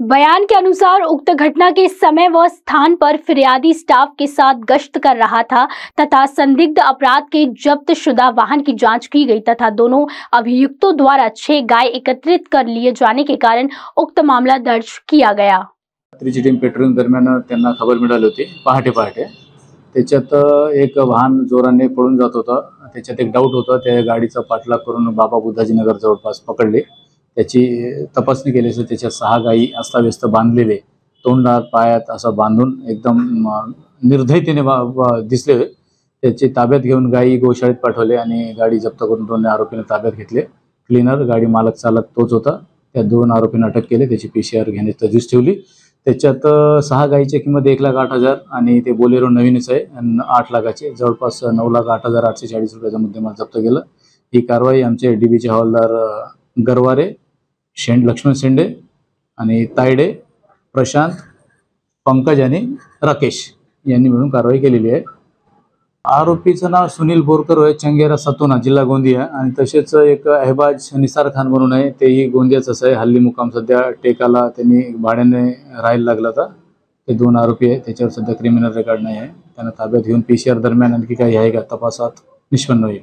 बयान के अनुसार उक्त घटना के समय वह स्थान पर फिरियादी स्टाफ के साथ गश्त कर रहा था तथा संदिग्ध अपराध के जब्त शुदा वाहन की जांच की गई तथा दोनों अभियुक्तों द्वारा 6 गाय एकत्रित कर लिए जाने के कारण उक्त मामला दर्ज किया गया। रात्रीची टीम पेट्रोलिंग दरम्यान त्यांना खबर मिळाली होती पहाटे त्याच्यात एक वाहन जोराने पळून जात होता। त्याच्यात एक डाऊट होता, त्या गाडीचा पाठलाग करून बाबा बुद्धाजी नगर जवळपास पकडले। त्याची तपासणी केली असता त्याच्या 6 गायी अस्ताव्यस्त बांधलेले, तोंडात पायात असं बांधून एकदम निर्दयतेने दिसले। त्याची ताब्यात घेऊन गायी गोशाळेत पाठवले आणि गाडी जप्त करून 2 आरोपींना ताब्यात घेतले। क्लीनर, गाडी मालक चालक तोच होता। त्या 2 आरोपींना अटक केली, त्याची PCR घेण्याची तजवीज ठेवली। त्याच्यात 6 गायीची किंमत 1,08,000 आणि ते बोलेरो नवीनच आहे 8 लाखाचे, जवळपास 9,08,840 रुपयाचा मुद्देमाल जप्त केला। ही कारवाई आमचे DBचे हवालदार गरवारे, लक्ष्मण शेंडे आणि तायडे, प्रशांत, पंकज आणि राकेश यांनी मिळून कारवाई केलेली आहे। आरोपीचं नाव सुनील बोरकर आहे, चंगेरा सतोना, जिल्हा गोंदिया। आणि तसेच एक अहबाज निसार खान म्हणून आहे, तेही गोंदियाचाच आहे। हल्ली मुक्काम सध्या टेकाला त्यांनी भाड्याने राहायला लागला होता। ते 2 आरोपी आहे, त्याच्यावर सध्या क्रिमिनल रेकॉर्ड नाही आहे। त्यांना ताब्यात घेऊन PCR दरम्यान आणखी काही आहे का तपासात निष्पन्न होईल।